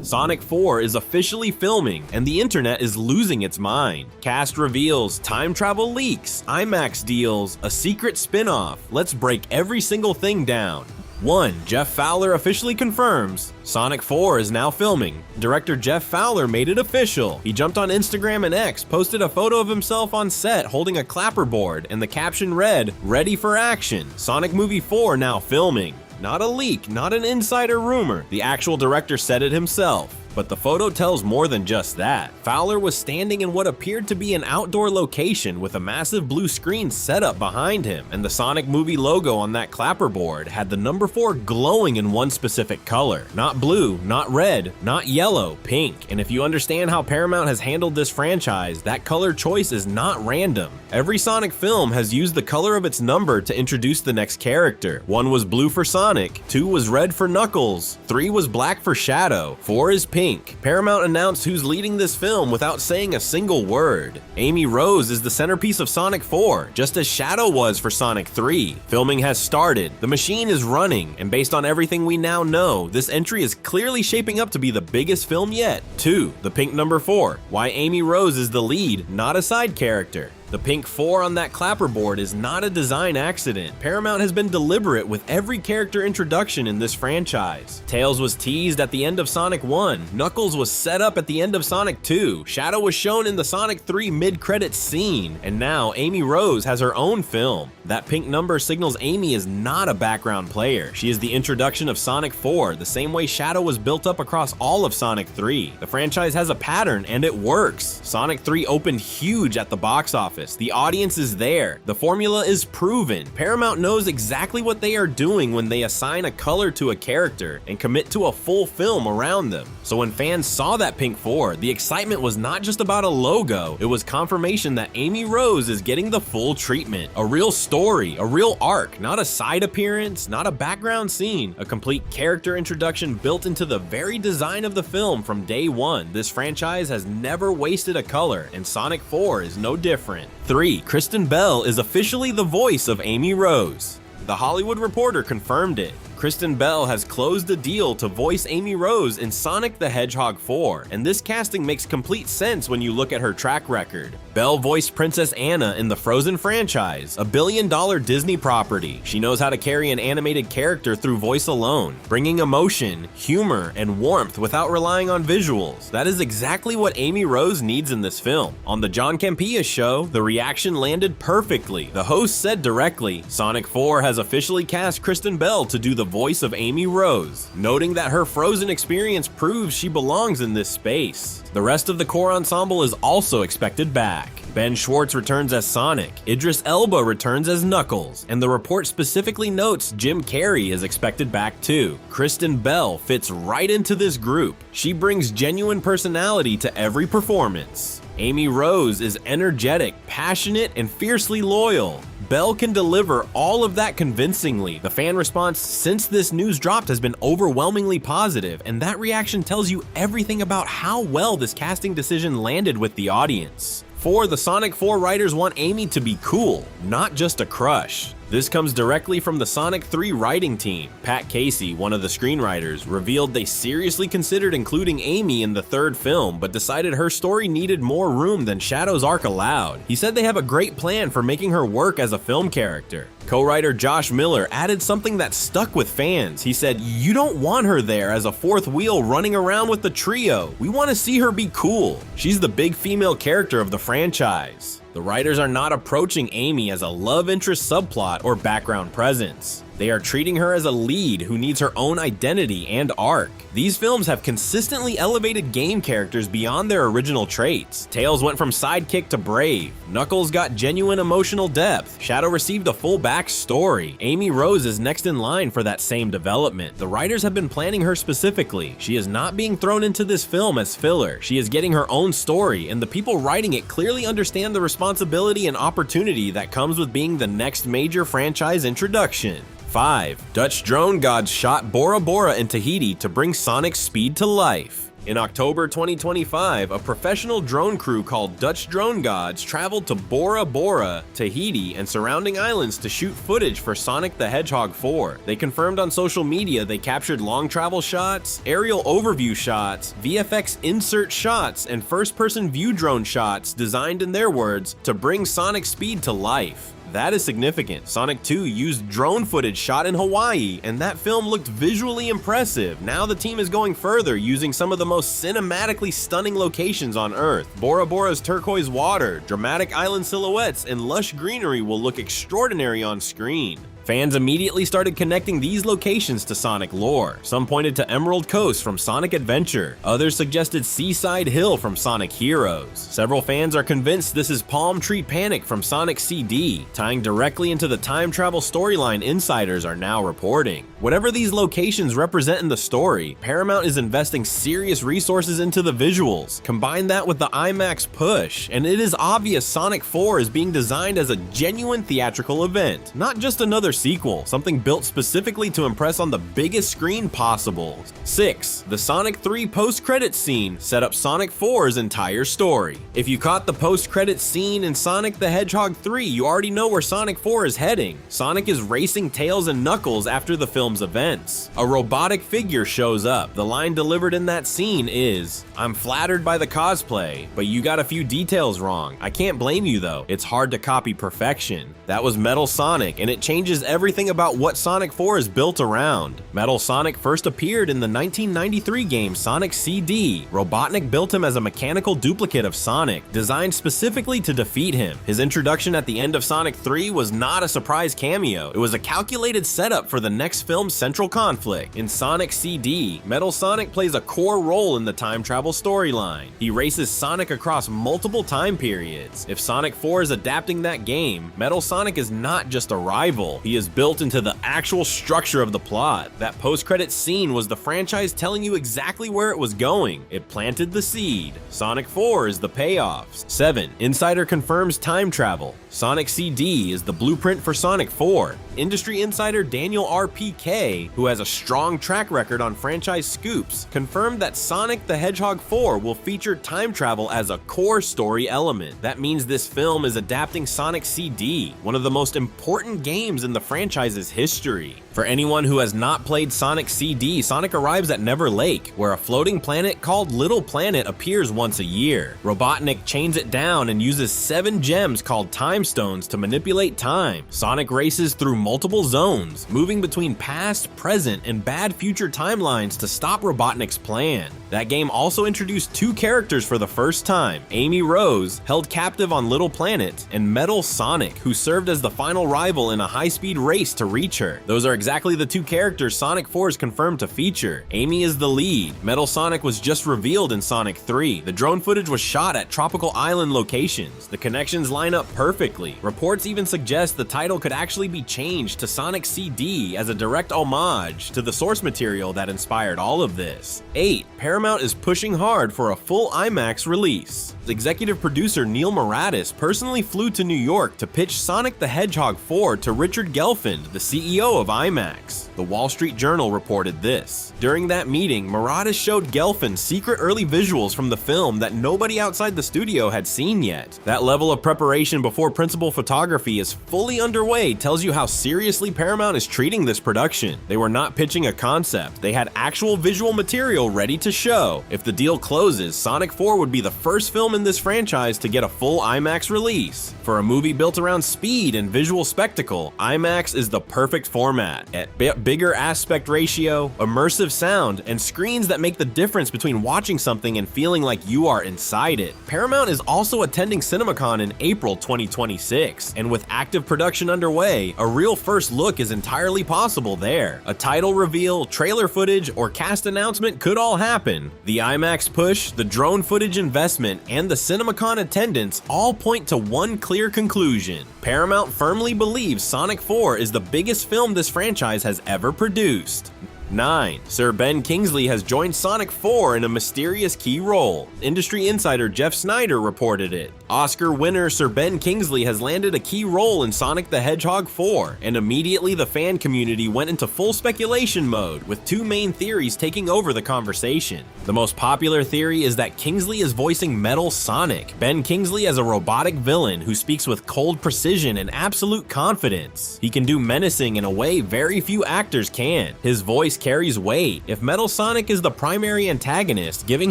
Sonic 4 is officially filming, and the internet is losing its mind. Cast reveals, time travel leaks, IMAX deals, a secret spin-off. Let's break every single thing down. 1. Jeff Fowler officially confirms Sonic 4 is now filming. Director Jeff Fowler made it official. He jumped on Instagram and X, posted a photo of himself on set holding a clapperboard, and the caption read, "Ready for action. Sonic Movie 4 now filming." Not a leak, not an insider rumor. The actual director said it himself. But the photo tells more than just that. Fowler was standing in what appeared to be an outdoor location with a massive blue screen set up behind him, and the Sonic movie logo on that clapperboard had the number 4 glowing in one specific color. Not blue, not red, not yellow, pink. And if you understand how Paramount has handled this franchise, that color choice is not random. Every Sonic film has used the color of its number to introduce the next character. 1 was blue for Sonic, 2 was red for Knuckles, 3 was black for Shadow, 4 is pink. Paramount announced who's leading this film without saying a single word. Amy Rose is the centerpiece of Sonic 4, just as Shadow was for Sonic 3. Filming has started, the machine is running, and based on everything we now know, this entry is clearly shaping up to be the biggest film yet. 2. The pink number 4. Why Amy Rose is the lead, not a side character. The pink 4 on that clapperboard is not a design accident. Paramount has been deliberate with every character introduction in this franchise. Tails was teased at the end of Sonic 1, Knuckles was set up at the end of Sonic 2, Shadow was shown in the Sonic 3 mid-credits scene, and now Amy Rose has her own film. That pink number signals Amy is not a background player. She is the introduction of Sonic 4, the same way Shadow was built up across all of Sonic 3. The franchise has a pattern, and it works. Sonic 3 opened huge at the box office. The audience is there. The formula is proven. Paramount knows exactly what they are doing when they assign a color to a character and commit to a full film around them. So when fans saw that pink 4, the excitement was not just about a logo, it was confirmation that Amy Rose is getting the full treatment. A real story, a real arc, not a side appearance, not a background scene, a complete character introduction built into the very design of the film from day one. This franchise has never wasted a color, and Sonic 4 is no different. 3. Kristen Bell is officially the voice of Amy Rose. The Hollywood Reporter confirmed it. Kristen Bell has closed a deal to voice Amy Rose in Sonic the Hedgehog 4, and this casting makes complete sense when you look at her track record. Bell voiced Princess Anna in the Frozen franchise, a billion-dollar Disney property. She knows how to carry an animated character through voice alone, bringing emotion, humor, and warmth without relying on visuals. That is exactly what Amy Rose needs in this film. On the John Campea show, the reaction landed perfectly. The host said directly, "Sonic 4 has officially cast Kristen Bell to do the voice of Amy Rose," noting that her Frozen experience proves she belongs in this space. The rest of the core ensemble is also expected back. Ben Schwartz returns as Sonic, Idris Elba returns as Knuckles, and the report specifically notes Jim Carrey is expected back too. Kristen Bell fits right into this group. She brings genuine personality to every performance. Amy Rose is energetic, passionate, and fiercely loyal. Bell can deliver all of that convincingly. The fan response since this news dropped has been overwhelmingly positive, and that reaction tells you everything about how well this casting decision landed with the audience. 4. The Sonic 4 writers want Amy to be cool, not just a crush. This comes directly from the Sonic 3 writing team. Pat Casey, one of the screenwriters, revealed they seriously considered including Amy in the 3rd film, but decided her story needed more room than Shadow's arc allowed. He said they have a great plan for making her work as a film character. Co-writer Josh Miller added something that stuck with fans. He said, "You don't want her there as a 4th wheel running around with the trio. We want to see her be cool. She's the big female character of the franchise." The writers are not approaching Amy as a love interest subplot or background presence. They are treating her as a lead who needs her own identity and arc. These films have consistently elevated game characters beyond their original traits. Tails went from sidekick to brave. Knuckles got genuine emotional depth. Shadow received a full backstory. Amy Rose is next in line for that same development. The writers have been planning her specifically. She is not being thrown into this film as filler. She is getting her own story, and the people writing it clearly understand the responsibility and opportunity that comes with being the next major franchise introduction. 5. Dutch drone gods shot Bora Bora in Tahiti to bring Sonic's speed to life. In October 2025, a professional drone crew called Dutch Drone Gods traveled to Bora Bora, Tahiti, and surrounding islands to shoot footage for Sonic the Hedgehog 4. They confirmed on social media they captured long travel shots, aerial overview shots, VFX insert shots, and first-person view drone shots designed, in their words, to bring Sonic's speed to life. That is significant. Sonic 2 used drone footage shot in Hawaii, and that film looked visually impressive. Now the team is going further, using some of the most cinematically stunning locations on Earth. Bora Bora's turquoise water, dramatic island silhouettes, and lush greenery will look extraordinary on screen. Fans immediately started connecting these locations to Sonic lore. Some pointed to Emerald Coast from Sonic Adventure. Others suggested Seaside Hill from Sonic Heroes. Several fans are convinced this is Palm Tree Panic from Sonic CD, tying directly into the time travel storyline insiders are now reporting. Whatever these locations represent in the story, Paramount is investing serious resources into the visuals. Combine that with the IMAX push, and it is obvious Sonic 4 is being designed as a genuine theatrical event, not just another sequel, something built specifically to impress on the biggest screen possible. 6. The Sonic 3 post-credits scene set up Sonic 4's entire story. If you caught the post-credits scene in Sonic the Hedgehog 3, you already know where Sonic 4 is heading. Sonic is racing Tails and Knuckles after the film's events. A robotic figure shows up. The line delivered in that scene is, "I'm flattered by the cosplay, but you got a few details wrong. I can't blame you though. It's hard to copy perfection." That was Metal Sonic, and it changes everything about what Sonic 4 is built around. Metal Sonic first appeared in the 1993 game Sonic CD. Robotnik built him as a mechanical duplicate of Sonic, designed specifically to defeat him. His introduction at the end of Sonic 3 was not a surprise cameo. It was a calculated setup for the next film's central conflict. In Sonic CD, Metal Sonic plays a core role in the time travel storyline. He races Sonic across multiple time periods. If Sonic 4 is adapting that game, Metal Sonic is not just a rival. He is built into the actual structure of the plot. That post-credits scene was the franchise telling you exactly where it was going. It planted the seed. Sonic 4 is the payoffs. 7. Insider confirms time travel. Sonic CD is the blueprint for Sonic 4. Industry insider Daniel RPK, who has a strong track record on franchise scoops, confirmed that Sonic the Hedgehog 4 will feature time travel as a core story element. That means this film is adapting Sonic CD, one of the most important games in the franchise's history. For anyone who has not played Sonic CD, Sonic arrives at Never Lake, where a floating planet called Little Planet appears once a year. Robotnik chains it down and uses 7 gems called Time Stones to manipulate time. Sonic races through multiple zones, moving between past, present, and bad future timelines to stop Robotnik's plan. That game also introduced 2 characters for the first time: Amy Rose, held captive on Little Planet, and Metal Sonic, who served as the final rival in a high-speed race to reach her. Those are exactly the 2 characters Sonic 4 is confirmed to feature. Amy is the lead. Metal Sonic was just revealed in Sonic 3. The drone footage was shot at tropical island locations. The connections line up perfectly. Reports even suggest the title could actually be changed to Sonic CD as a direct homage to the source material that inspired all of this. 8. Paramount is pushing hard for a full IMAX release. Executive producer Neil Moratis personally flew to New York to pitch Sonic the Hedgehog 4 to Richard Gelfand, the CEO of IMAX. The Wall Street Journal reported this. During that meeting, Moratis showed Gelfand secret early visuals from the film that nobody outside the studio had seen yet. That level of preparation before principal photography is fully underway tells you how seriously Paramount is treating this production. They were not pitching a concept. They had actual visual material ready to show. If the deal closes, Sonic 4 would be the first film in this franchise to get a full IMAX release. For a movie built around speed and visual spectacle, IMAX is the perfect format. At bigger aspect ratio, immersive sound, and screens that make the difference between watching something and feeling like you are inside it. Paramount is also attending CinemaCon in April 2026, and with active production underway, a real first look is entirely possible there. A title reveal, trailer footage, or cast announcement could all happen. The IMAX push, the drone footage investment, and the CinemaCon attendance all point to one clear conclusion. Paramount firmly believes Sonic 4 is the biggest film this franchise has ever produced. 9. Sir Ben Kingsley has joined Sonic 4 in a mysterious key role. Industry insider Jeff Snyder reported it. Oscar winner Sir Ben Kingsley has landed a key role in Sonic the Hedgehog 4, and immediately the fan community went into full speculation mode, with two main theories taking over the conversation. The most popular theory is that Kingsley is voicing Metal Sonic, Ben Kingsley as a robotic villain who speaks with cold precision and absolute confidence. He can do menacing in a way very few actors can. His voice carries weight. If Metal Sonic is the primary antagonist, giving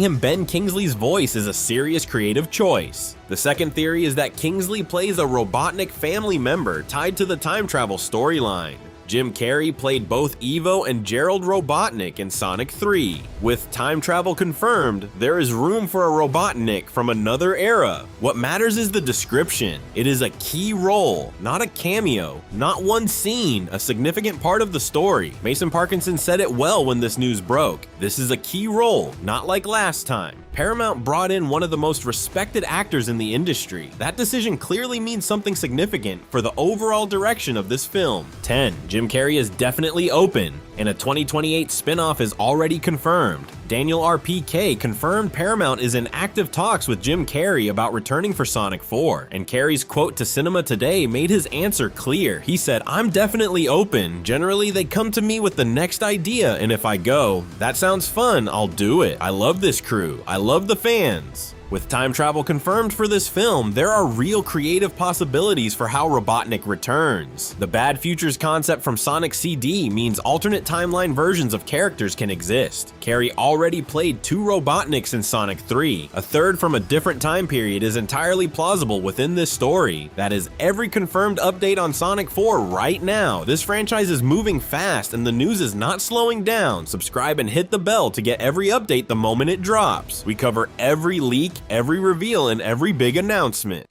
him Ben Kingsley's voice is a serious creative choice. The second theory is that Kingsley plays a Robotnik family member tied to the time travel storyline. Jim Carrey played both Evo and Gerald Robotnik in Sonic 3. With time travel confirmed, there is room for a Robotnik from another era. What matters is the description. It is a key role, not a cameo, not one scene, a significant part of the story. Mason Parkinson said it well when this news broke. This is a key role, not like last time. Paramount brought in one of the most respected actors in the industry. That decision clearly means something significant for the overall direction of this film. 10. Jim Carrey is definitely open, and a 2028 spin-off is already confirmed. Daniel RPK confirmed Paramount is in active talks with Jim Carrey about returning for Sonic 4, and Carrey's quote to Cinema Today made his answer clear. He said, "I'm definitely open. Generally, they come to me with the next idea, and if I go, that sounds fun, I'll do it. I love this crew. I love the fans." With time travel confirmed for this film, there are real creative possibilities for how Robotnik returns. The Bad Futures concept from Sonic CD means alternate timeline versions of characters can exist. Carrey already played 2 Robotniks in Sonic 3. A third from a different time period is entirely plausible within this story. That is every confirmed update on Sonic 4 right now. This franchise is moving fast and the news is not slowing down. Subscribe and hit the bell to get every update the moment it drops. We cover every leak, every reveal, and every big announcement.